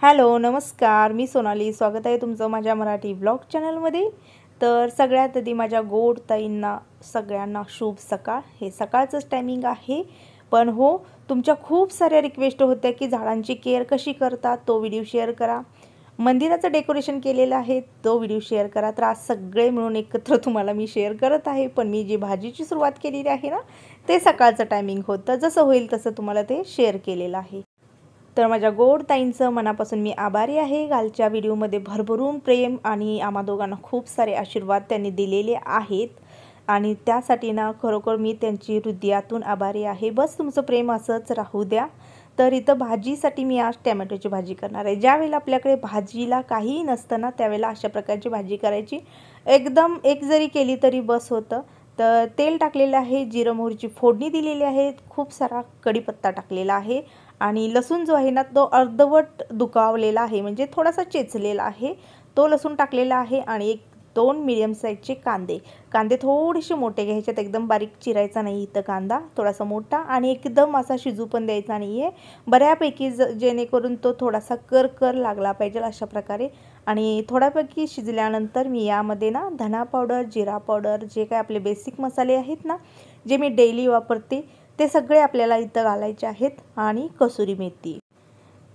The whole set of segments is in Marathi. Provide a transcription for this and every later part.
हॅलो नमस्कार, मी सोनाली. स्वागत आहे तुमचं माझ्या मराठी व्लॉग चॅनलमध्ये. तर सगळ्यात आधी माझ्या गोड ताईंना सगळ्यांना शुभ सकाळ. हे सकाळचंच टायमिंग आहे, पण हो तुमच्या खूप साऱ्या रिक्वेस्ट होत्या की झाडांची केअर कशी करतात तो व्हिडिओ शेअर करा, मंदिराचं डेकोरेशन केलेलं आहे तो व्हिडिओ शेअर करा. तर आज सगळे मिळून एकत्र तुम्हाला मी शेअर करत आहे. पण मी जी भाजीची सुरुवात केलेली आहे ना, ते सकाळचं टायमिंग होतं. जसं होईल तसं तुम्हाला ते शेअर केलेलं आहे. तर माझ्या गोड ताईंचं मनापासून मी आभारी आहे. कालच्या व्हिडिओमध्ये भरभरून प्रेम आणि आम्हा दोघांना खूप सारे आशीर्वाद त्यांनी दिलेले आहेत आणि त्यासाठी ना खरोखर मी त्यांची हृदयातून आभारी आहे. बस तुमचं प्रेम असंच राहू द्या. तर इथं भाजीसाठी मी आज टॅमॅटोची भाजी करणार आहे. ज्यावेळेला आपल्याकडे भाजीला काहीही नसतं ना, त्यावेळेला अशा प्रकारची भाजी करायची. एकदम एक जरी केली तरी बस होतं. तर तेल टाकलेलं आहे, जिरं मोहरीची फोडणी दिलेली आहे, खूप सारा कढीपत्ता टाकलेला आहे आणि लसूण जो आहे ना तो अर्धवट दुखावलेला आहे, म्हणजे थोडासा चेचलेला आहे. तो लसूण टाकलेला आहे आणि एक दोन मीडियम साईजचे कांदे थोडेसे मोठे घ्यायचे, एकदम बारीक चिरायचा नाही इथं कांदा, थोडासा मोठा आणि एकदम असा शिजू पण द्यायचा नाही आहे, बऱ्यापैकी जेणेकरून तो थोडासा कर लागला पाहिजे अशा प्रकारे. आणि थोड्यापैकी शिजल्यानंतर मी यामध्ये ना धना पावडर, जिरा पावडर, जे काय आपले बेसिक मसाले आहेत ना, जे मी डेली वापरते ते सगळे आपल्याला इथं घालायचे आहेत. आणि कसुरी मेथी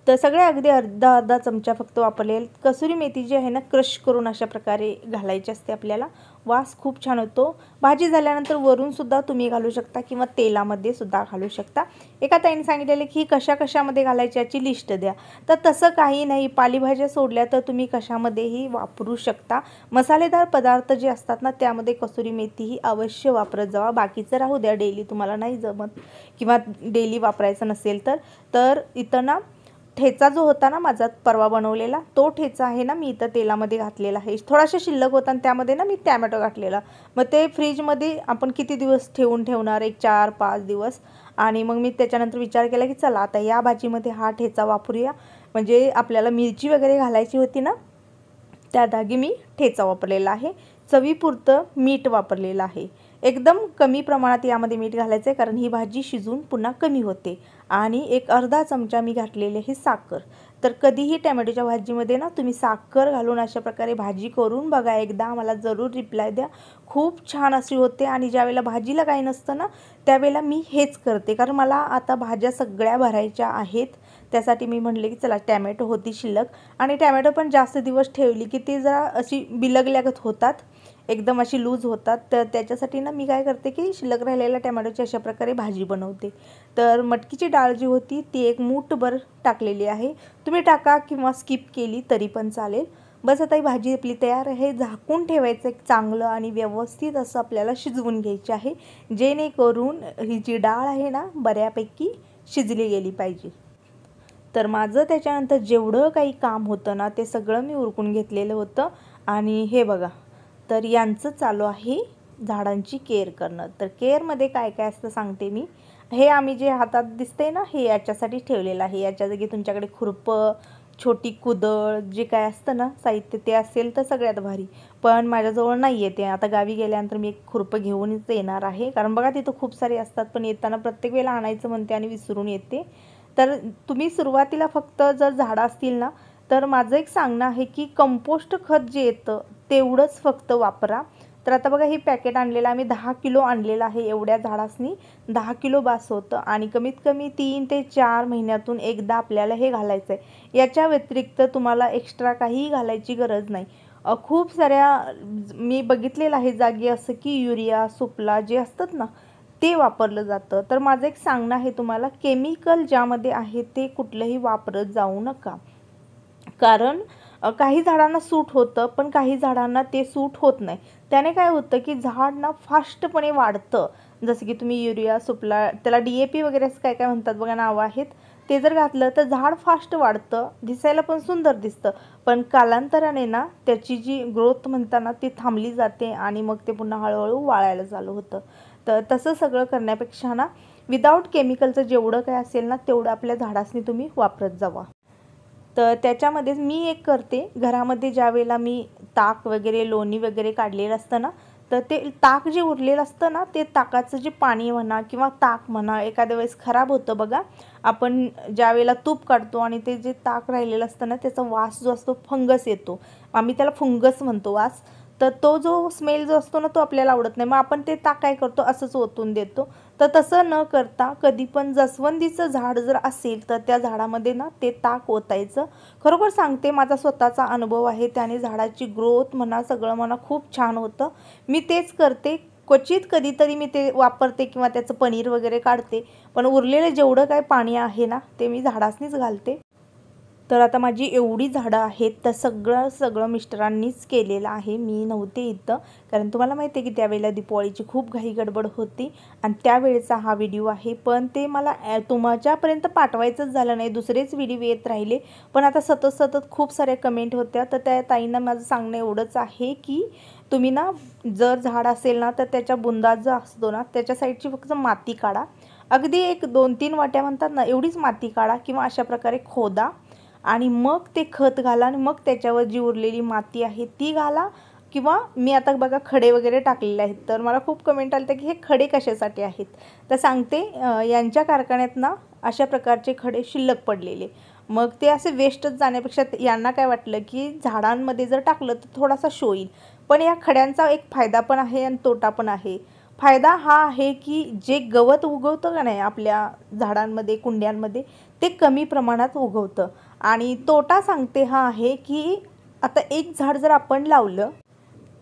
तर सगळे अगदी अर्धा चमचा फक्त वापरलेले. कसुरी मेथी जी आहे ना, क्रश करून अशा प्रकारे घालायची असते आपल्याला. वास खूप छान होतो. भाजी झाल्यानंतर वरून सुद्धा तुम्ही घालू शकता किंवा तेलामध्ये सुद्धा घालू शकता. एका ताईने सांगितलेले की कशामध्ये घालायची याची लिस्ट द्या. तर तसं काही नाही, पालेभाज्या सोडल्या तर तुम्ही कशामध्येही वापरू शकता. मसालेदार पदार्थ जे असतात ना, त्यामध्ये कसुरी मेथी ही अवश्य वापरत जावा. बाकीचं राहू द्या, डेली तुम्हाला नाही जमत किंवा डेली वापरायचं नसेल तर इथं ना ठेचा जो होता ना माझा परवा बनवलेला, तो ठेचा आहे ना मी इथं तेलामध्ये घातलेला आहे. थोडासा शिल्लक होता आणि त्यामध्ये ना मी टॅमॅटो घातलेला. मग ते फ्रीजमध्ये आपण किती दिवस ठेवणार, एक 4-5 दिवस. आणि मग मी त्याच्यानंतर विचार केला की चला आता या भाजीमध्ये हा ठेचा वापरूया. म्हणजे आपल्याला मिरची वगैरे घालायची होती ना, त्या जागी मी ठेचा वापरलेला आहे. चवीपुरतं मीठ वापरलेलं आहे. एकदम कमी प्रमाणात यामध्ये मीठ घालायचं आहे, कारण ही भाजी शिजून पुन्हा कमी होते. आणि एक अर्धा चमचा मी घातलेली आहे साखर. तर कधीही टॅमॅटोच्या भाजीमध्ये ना तुम्ही साखर घालून अशा प्रकारे भाजी करून बघा एकदा, मला जरूर रिप्लाय द्या. खूप छान अशी होते. आणि ज्यावेळेला भाजीला काही नसतं ना, त्यावेळेला मी हेच करते, कारण मला आता भाज्या सगळ्या भरायच्या आहेत. त्यासाठी मी म्हटले की चला टॅमॅटो होती शिल्लक, आणि टॅमॅटो पण जास्त दिवस ठेवली की ती जरा अशी बिलगल्यागत होतात, एकदम अशी लूज होतात. तर त्याच्यासाठी ना मी काय करते की शिल्लक राहिलेल्या टॅमॅटोची अशा प्रकारे भाजी बनवते. तर मटकीची डाळ जी होती ती एक मूठभर टाकलेली आहे. तुम्ही टाका किंवा स्किप केली तरी पण चालेल. बस आता ही भाजी आपली तयार आहे. झाकून ठेवायचं एक चांगलं आणि व्यवस्थित असं आपल्याला शिजवून घ्यायची आहे, जेणेकरून ही जी डाळ आहे ना बऱ्यापैकी शिजली गेली पाहिजे. तर माझं त्याच्यानंतर जेवढं काही काम होतं ना, ते सगळं मी उरकून घेतलेलं होतं. आणि हे बघा, तर यांचं चालू आहे झाडांची केअर करणं. तर केअरमध्ये काय काय असतं सांगते मी. हे आम्ही जे हातात दिसते ना, हे याच्यासाठी ठेवलेलं आहे. याच्या जागी तुमच्याकडे खुरपं, छोटी कुदळ, जे काय असतं ना साहित्य ते असेल तर सगळ्यात भारी. पण माझ्याजवळ नाही आहे ते. आता गावी गेल्यानंतर मी एक खुरपं घेऊनच येणार आहे, कारण बघा तिथं खूप सारे असतात, पण येताना प्रत्येक वेळेला आणायचं म्हणते आणि विसरून येते. तर तुम्ही सुरुवातीला फक्त जर झाडं असतील ना, तर माझं एक सांगणं आहे की कंपोस्ट खत जे येतं तेवढंच फक्त वापरा. तर आता बघा, हे पॅकेट आणलेलं आम्ही 10 किलो आणलेलं आहे. एवढ्या झाडासनी 10 किलो बास होतं. आणि कमीत कमी 3 ते 4 महिन्यातून एकदा आपल्याला हे घालायचं आहे. याच्या व्यतिरिक्त तुम्हाला एक्स्ट्रा काहीही घालायची गरज नाही. खूप साऱ्या मी बघितलेलं आहे जागी असं की युरिया, सुफला जे असतात ना ते वापरलं जातं. तर माझं एक सांगणं आहे तुम्हाला, केमिकल ज्यामध्ये आहे ते कुठलंही वापरत जाऊ नका. कारण काही झाडांना सूट होतं, पण काही झाडांना ते सूट होत नाही. त्याने काय होतं की झाड ना फास्टपणे वाढतं. जसं की तुम्ही युरिया, सुफला, त्याला DAP वगैरे असं काय काय म्हणतात बघा, नावं आहेत. ते जर घातलं तर झाड फास्ट वाढतं, दिसायला पण सुंदर दिसतं. पण कालांतराने ना त्याची जी ग्रोथ म्हणताना ती थांबली जाते आणि मग ते पुन्हा हळूहळू वाळायला चालू होतं. तर तसं सगळं करण्यापेक्षा ना विदाऊट केमिकलचं जेवढं काय असेल ना तेवढं आपल्या झाडासनी तुम्ही वापरत जावा. तर त्याच्यामध्येच मी एक करते घरामध्ये, ज्यावेळेला मी ताक वगैरे, लोणी वगैरे काढलेलं असतं ना, तर ते ताक जे उरलेलं असतं ना, ते ताकाचं जे पाणी म्हणा किंवा ताक म्हणा एखाद्या वेळेस खराब होतं बघा. आपण ज्या वेळेला तूप काढतो आणि ते जे ताक राहिलेलं असतं ना, त्याचा वास जो असतो फंगस येतो, आम्ही त्याला फंगस म्हणतो वास. तर तो जो स्मेल जो असतो ना, तो आपल्याला आवडत नाही. मग आपण ते ताक काय करतो, असंच ओतून देतो. तर तसं न करता कधी पण जास्वंदीचं झाड जर असेल तर त्या झाडामध्ये ना ते ताक ओतायचं. खरोखर सांगते, माझा स्वतःचा अनुभव आहे. त्याने झाडाची ग्रोथ म्हणा, सगळं म्हणा, खूप छान होतं. मी तेच करते. क्वचित कधीतरी मी ते वापरते किंवा त्याचं पनीर वगैरे काढते, पण उरलेलं जेवढं काय पाणी आहे ना, ते मी झाडासनीच घालते. तर आता माझी एवढी झाडं आहेत, तर सगळं मिस्टरांनीच केलेलं आहे. मी नव्हते इथं, कारण तुम्हाला माहिती आहे की त्यावेळेला दिवाळीची खूप घाई गडबड होती आणि त्यावेळेचा हा व्हिडिओ आहे. पण ते मला तुमच्यापर्यंत पाठवायचंच झालं नाही, दुसरेच व्हिडिओ येत राहिले. पण आता सतत खूप साऱ्या कमेंट होत्या, तर त्या ताईंना माझं सांगणं एवढंच आहे की तुम्ही ना, जर झाड असेल ना, तर त्याच्या बुंदा जो असतो ना, त्याच्या साईडची फक्त माती काढा. अगदी 1-2-3 वाट्या म्हणतात ना, एवढीच माती काढा किंवा अशा प्रकारे खोदा आणि मग ते खत घाला आणि मग त्याच्यावर जी उरलेली माती आहे ती घाला. किंवा मी आता बघा खडे वगैरे टाकलेले आहेत, तर मला खूप कमेंट आले की हे खडे कशासाठी आहेत. तर सांगते, यांच्या कारखान्यात ना अशा प्रकारचे खडे शिल्लक पडलेले, मग ते असे वेस्टच जाण्यापेक्षा यांना काय वाटलं की झाडांमध्ये जर टाकलं तर थोडासा शो येईल. पण या खड्यांचा एक फायदा पण आहे आणि तोटा पण आहे. फायदा हा आहे की जे गवत उगवतं का नाही आपल्या झाडांमध्ये, कुंड्यांमध्ये, ते कमी प्रमाणात उगवतं. आणि तोटा सांगते हा आहे की आता एक झाड जर आपण लावलं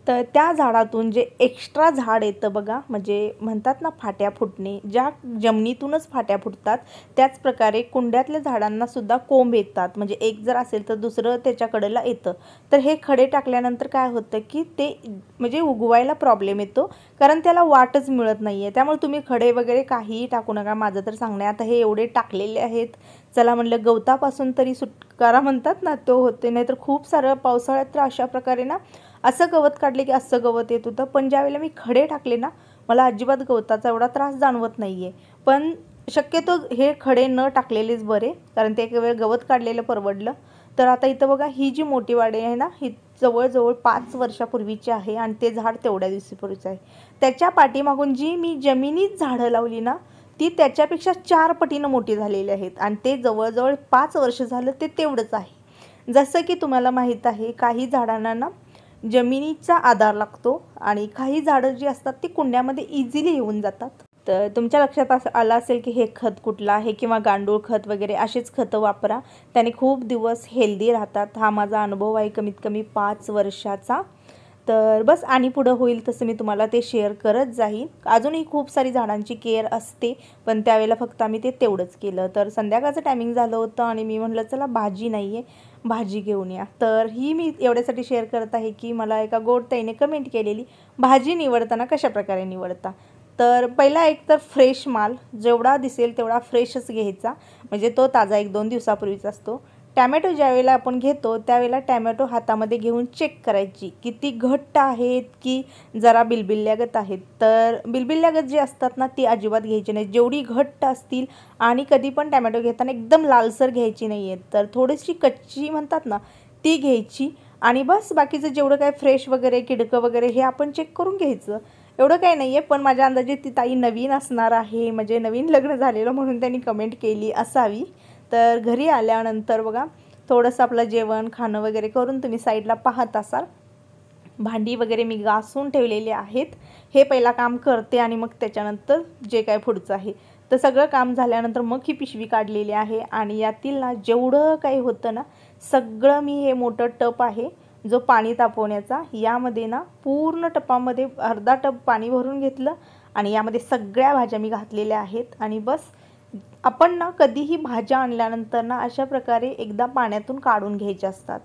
तर त्या झाडातून जे एक्स्ट्रा झाड येतं बघा, म्हणजे म्हणतात ना फाट्या फुटणे, ज्या जमिनीतूनच फाट्या फुटतात त्याच प्रकारे कुंड्यातल्या झाडांना सुद्धा कोंब येतात. म्हणजे एक जर असेल तर दुसरं त्याच्याकडेला येतं. तर हे खडे टाकल्यानंतर काय होतं की ते म्हणजे उगवायला प्रॉब्लेम येतो, कारण त्याला वाटच मिळत नाही आहे. त्यामुळे तुम्ही खडे वगैरे काहीही टाकू नका, माझं तर सांगणं आहे. आता हे एवढे टाकलेले आहेत, चला म्हणलं गवतापासून तरी सुटकारा म्हणतात ना, तो होते. नाही तर खूप सारं पावसाळ्यात तर अशा प्रकारे ना असं गवत काढले की असं गवत येत होतं. पण ज्यावेळेला मी खडे टाकले ना, मला अजिबात गवताचा एवढा त्रास जाणवत नाही आहे. पण शक्यतो हे खडे न टाकलेलेच बरे, कारण ते एक वेळ गवत काढलेलं परवडलं. तर आता इथं बघा, ही जी मोठी वाडी आहे ना, ही जवळजवळ 5 वर्षापूर्वीची आहे आणि ते झाड तेवढ्या दिवशीपूर्वीचं आहे. त्याच्या पाठीमागून जी मी जमिनीत झाडं लावली ना, ती त्याच्यापेक्षा 4 पटीनं मोठी झालेली आहेत आणि ते जवळजवळ 5 वर्ष झालं ते तेवढंच आहे. जसं की तुम्हाला माहीत आहे, काही झाडांना ना जमिनीचा आधार लागतो आणि काही झाडं जी असतात ती कुंड्यामध्ये इझिली येऊन जातात. तर तुमच्या लक्षात आलं असेल की हे खत कुठलं आहे किंवा गांडूळ खत वगैरे अशीच खतं वापरा, त्याने खूप दिवस हेल्दी राहतात. हा माझा अनुभव आहे कमीत कमी 5 वर्षाचा. तर बस, आणि पुढं होईल तसं मी तुम्हाला ते शेअर करत जाईन. अजूनही खूप सारी झाडांची केअर असते, पण त्यावेळेला फक्त आम्ही ते तेवढंच केलं. तर संध्याकाळचं टायमिंग झालं होतं आणि मी म्हटलं चला भाजी नाही आहे, भाजी घेऊन या. तर ही मी एवढ्यासाठी शेअर करत आहे की मला एका गोड ताईने कमेंट केलेली, भाजी निवडताना कशाप्रकारे निवडता. तर पहिला एक तर फ्रेश माल जेवढा दिसेल तेवढा फ्रेशच घ्यायचा, म्हणजे तो ताजा 1-2 दिवसापूर्वीचा असतो. टॅमॅटो ज्यावेळेला आपण घेतो त्यावेळेला टॅमॅटो हातामध्ये घेऊन चेक करायची किती घट्ट आहेत की जरा बिलबिल्यागत आहेत. तर बिलबिल्यागत जे असतात ना ती अजिबात घ्यायची नाही. जेवढी घट्ट असतील, आणि कधी पण टॅमॅटो घेताना एकदम लालसर घ्यायची नाही आहेत, तर थोडीशी कच्ची म्हणतात ना ती घ्यायची. आणि बस बाकीचं जेवढं काय फ्रेश वगैरे किडकं वगैरे हे आपण चेक करून घ्यायचं. एवढं काही नाही आहे. पण माझ्या अंदाजे ती ताई नवीन असणार आहे, म्हणजे नवीन लग्न झालेलं म्हणून त्यांनी कमेंट केली असावी. तर घरी आल्यानंतर बघा थोडंसं आपलं जेवण खाणं वगैरे करून तुम्ही साईडला पाहत असाल, भांडी वगैरे मी घासून ठेवलेले आहेत. हे पहिला काम करते आणि मग त्याच्यानंतर जे काय पुढचं आहे. तर सगळं काम झाल्यानंतर मग ही पिशवी काढलेली आहे आणि यातील ना जेवढं काही होतं ना सगळं मी, हे मोठं टप आहे जो पाणी तापवण्याचा, यामध्ये ना पूर्ण टपामध्ये अर्धा टप पाणी भरून घेतलं आणि यामध्ये सगळ्या भाज्या मी घातलेल्या आहेत. आणि बस, आपण ना कधीही भाज्या आणल्यानंतर ना अशा प्रकारे एकदा पाण्यातून काढून घ्यायच्या असतात.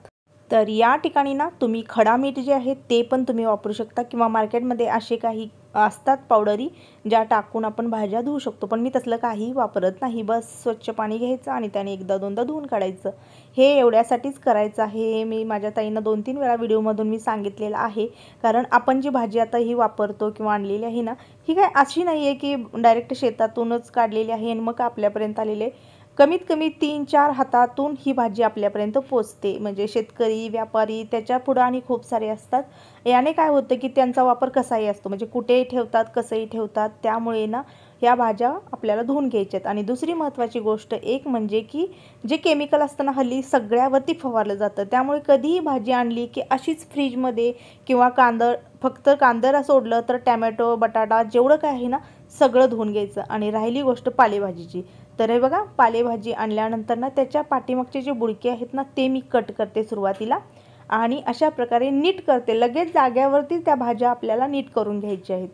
तर या ठिकाणी ना तुम्ही खडा मीठ जे आहे ते पण तुम्ही वापरू शकता किंवा मार्केटमध्ये असे काही असतात पावडरी ज्या टाकून आपण भाज्या धुवू शकतो, पण मी तसलं काहीही वापरत नाही. बस स्वच्छ पाणी घ्यायचं आणि त्याने 1-2दा धुवून काढायचं. हे एवढ्यासाठीच करायचं आहे. हे मी माझ्या ताईंना 2-3 वेळा व्हिडिओमधून मी सांगितलेलं आहे, कारण आपण जी भाजी आता ही वापरतो किंवा आणलेली आहे ना, ही काय अशी नाही आहे की डायरेक्ट शेतातूनच काढलेली आहे आणि मग आपल्यापर्यंत आलेले. कमीत कमी 3-4 हातातून ही भाजी आपल्यापर्यंत पोचते. म्हणजे शेतकरी, व्यापारी त्याच्या पुढं आणि खूप सारे असतात. याने काय होतं की त्यांचा वापर कसाही असतो, म्हणजे कुठेही ठेवतात, कसंही ठेवतात. त्यामुळे ना या भाज्या आपल्याला धुवून घ्यायच्यात. आणि दुसरी महत्त्वाची गोष्ट एक म्हणजे की जे केमिकल असतं ना हल्ली सगळ्यावरती फवारलं जातं. त्यामुळे कधीही भाजी आणली की अशीच फ्रीजमध्ये किंवा फक्त कांदा सोडलं तर टॅमॅटो, बटाटा जेवढं काय आहे ना सगळं धुवून घ्यायचं. आणि राहिली गोष्ट पालेभाजीची, तर हे बघा पालेभाजी आणल्यानंतर ना त्याच्या पाठीमागचे जे बुडके आहेत ना ते मी कट करते सुरुवातीला आणि अशा प्रकारे नीट करते. लगेच जाग्यावरती त्या भाज्या आपल्याला नीट करून घ्यायच्या आहेत.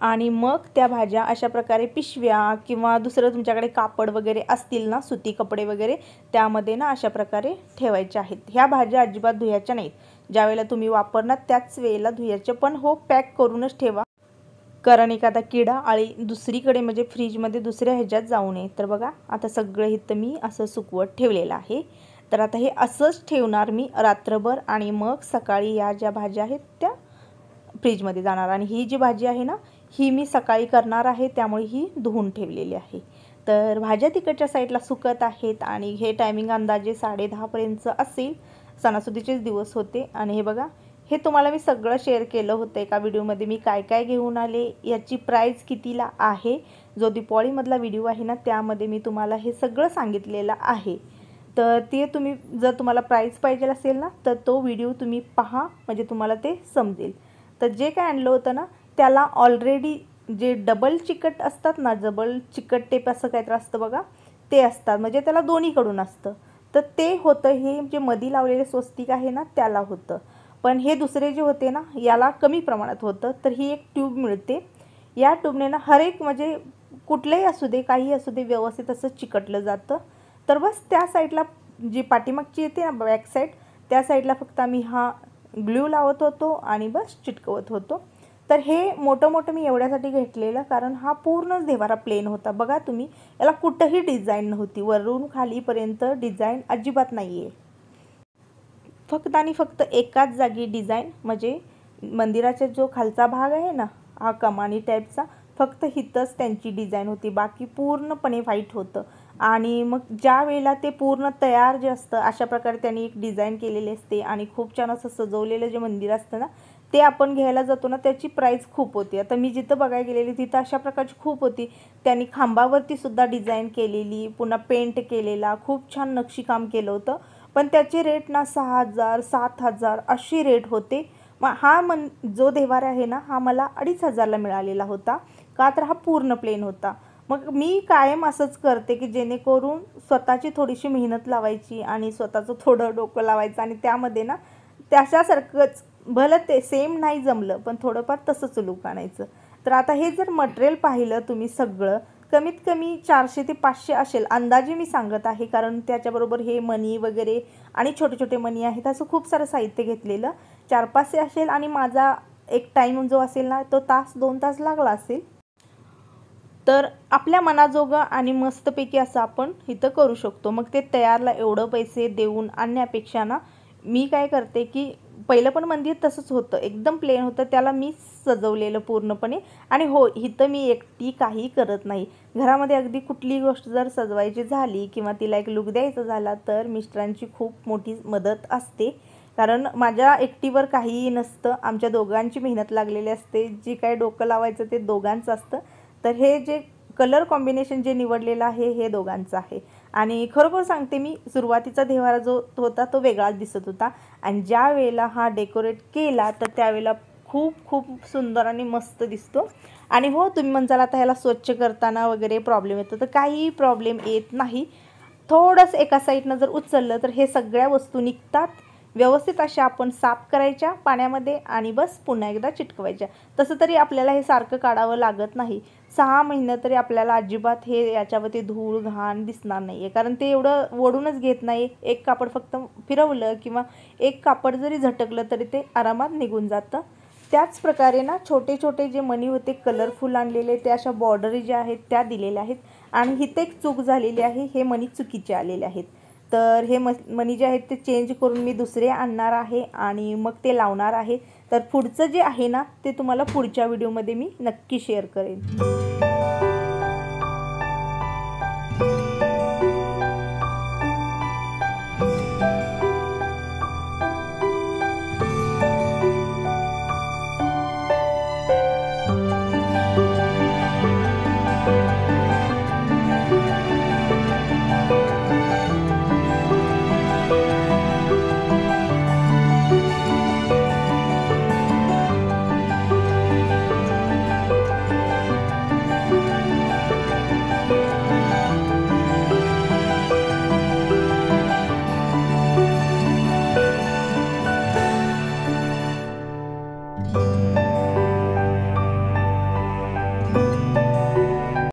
आणि मग त्या भाज्या अशा प्रकारे पिशव्या किंवा दुसरं तुमच्याकडे कापड वगैरे असतील ना, सुती कपडे वगैरे, त्यामध्ये ना अशा प्रकारे ठेवायच्या आहेत. ह्या भाज्या अजिबात धुयाच्या नाहीत. ज्यावेळेला तुम्ही वापरणार त्याच वेळेला धुयाच्या, पण हो पॅक करूनच ठेवा, कारण एखादा किडा आळी दुसरीकडे म्हणजे फ्रीजमध्ये दुसऱ्या ह्याच्यात जाऊ नये. तर बघा आता सगळं इथं मी असं सुकवत ठेवलेलं आहे. तर आता हे असंच ठेवणार मी रात्रभर आणि मग सकाळी या ज्या भाज्या आहेत त्या फ्रीजमध्ये जाणार. आणि ही जी भाजी आहे ना ही मी सकाळी करणार आहे, त्यामुळे ही धुवून ठेवलेली आहे. तर भाज्या तिकडच्या साईडला सुकत आहेत आणि हे टायमिंग अंदाजे 10:30पर्यंत असेल. सणासुदीचेच दिवस होते. आणि हे बघा हे तुम्हाला मी सगळं शेअर केलं होतं एका व्हिडिओमध्ये. मी काय काय घेऊन आले, याची प्राईस कितीला आहे, जो दिवाळीमधला व्हिडिओ आहे ना त्यामध्ये मी तुम्हाला हे सगळं सांगितलेलं आहे. तर ते जर तुम्हाला प्राईस पाहिजे असेल ना तर तो व्हिडिओ तुम्ही पहा, म्हणजे तुम्हाला ते समजेल. तर जे काय आणलं होतं ना त्याला ऑलरेडी जे डबल चिकट असतात ना, डबल चिकट टेप असं काहीतरी असतं बघा, ते असतात, म्हणजे त्याला दोन्हीकडून असतं. तर ते होतं, हे जे मधी लावलेले स्वस्तिक आहे ना त्याला होतं. पण हे दुसरे जे होते ना याला कमी प्रमाणात होतं. तर ही एक ट्यूब मिळते, या ट्यूबने ना हर एक म्हणजे कुठलेही असू दे, काही असू दे, व्यवस्थित असं चिकटलं जातं. तर बस त्या साईडला जी पाठीमागची येते ना बॅक साईड, त्या साईडला फक्त आम्ही हा ग्लू लावत होतो आणि बस चिटकवत होतो. तर हे मोठं मी एवढ्यासाठी घेतलेलं कारण हा पूर्णच देवारा प्लेन होता. बघा तुम्ही, याला कुठंही डिझाईन नव्हती, वरून खालीपर्यंत डिझाईन अजिबात नाही आहे. फक्त आणि फक्त एकाच जागी डिझाईन, म्हणजे मंदिराचा जो खालचा भाग आहे ना हा कमानी टाईपचा, फक्त हिथंच त्यांची डिझाईन होती, बाकी पूर्णपणे व्हाईट होतं. आणि मग ज्या वेळेला ते पूर्ण तयार जे असतं अशा प्रकारे त्यांनी एक डिझाईन केलेली असते आणि खूप छान असं सजवलेलं जे मंदिर असतं ना ते आपण घ्यायला जातो ना त्याची प्राईस खूप होती. आता मी जिथं बघायला गेलेली तिथं अशा प्रकारची खूप होती. त्यांनी खांबावरती सुद्धा डिझाईन केलेली, पुन्हा पेंट केलेला, खूप छान नक्षीकाम केलं होतं. पण त्याचे रेट ना 6,000 7,000 अशी रेट होते. मग हा जो देवारा आहे ना हा मला 2,500ला मिळालेला होता, का तर हा पूर्ण प्लेन होता. मग मी कायम असंच करते की जेणेकरून स्वतःची थोडीशी मेहनत लावायची आणि स्वतःचं थोडं डोकं लावायचं आणि त्यामध्ये ना त्याच्यासारखंच, भलं ते सेम नाही जमलं पण थोडंफार तसंच लूक आणायचं. तर आता हे जर मटेरियल पाहिलं तुम्ही सगळं कमीत कमी 400 ते 500 असेल अंदाजे मी सांगत आहे, कारण त्याच्याबरोबर हे मणी वगैरे आणि छोटे छोटे मणी आहेत, असं खूप सारं साहित्य घेतलेलं. 400-500 असेल आणि माझा एक टाईम जो असेल ना तो 1-2 तास लागला असेल. तर आपल्या मनाजोगं आणि मस्तपैकी असं आपण इथं करू शकतो. मग ते तयारला एवढं पैसे देऊन आणण्यापेक्षा ना मी काय करते की पहिलं पण मंदिर तसंच होतं, एकदम प्लेन होतं, त्याला मी सजवलेलं पूर्णपणे. आणि हो इथं मी एकटी काही करत नाही. घरामध्ये अगदी कुठली गोष्ट जर सजवायची झाली किंवा तिला एक लूक द्यायचा झाला तर मिस्टरांची खूप मोठी मदत असते, कारण माझ्या एकटीवर काहीही नसतं, आमच्या दोघांची मेहनत लागलेली असते. जी काय डोकं लावायचं ते दोघांचं असतं. तर हे जे कलर कॉम्बिनेशन जे निवडलेलं आहे हे दोघांचं आहे. आणि खरोखर सांगते मी, सुरुवातीचा देवारा जो होता तो वेगळाच दिसत होता आणि ज्या वेळेला हा डेकोरेट केला तर त्यावेळेला खूप खूप सुंदर आणि मस्त दिसतो. आणि हो तुम्ही म्हणताल आता ह्याला स्वच्छ करताना वगैरे प्रॉब्लेम येतो, तर काही प्रॉब्लेम येत नाही. थोडंसं एका साईडनं जर उचललं तर हे सगळ्या वस्तू निघतात. व्यवस्थित अशा आपण साफ करायच्या पाण्यामध्ये आणि बस पुन्हा एकदा चिटकवायच्या. तसं तरी आपल्याला हे सारखं काढावं लागत नाही. 6 महिने तरी आपल्याला अजिबात हे याच्यावरती धूळ घाण दिसणार नाही आहे, कारण ते एवढं ओढूनच घेत नाही. एक कापड फक्त फिरवलं किंवा एक कापड जरी झटकलं तरी ते आरामात निघून जातं. त्याच प्रकारे ना छोटे छोटे जे मणी होते कलरफुल आणलेले ते अशा बॉर्डरी ज्या आहेत त्या दिलेल्या आहेत. आणि इथे एक चूक झालेली आहे, हे मणी चुकीचे आलेले आहेत. तर हे मणी जे आहेत ते चेंज करून मी दुसरे आणणार आहे आणि मग ते लावणार आहे. तर पुढचं जे आहे ना ते तुम्हाला पुढच्या व्हिडिओमध्ये मी नक्की शेअर करेन.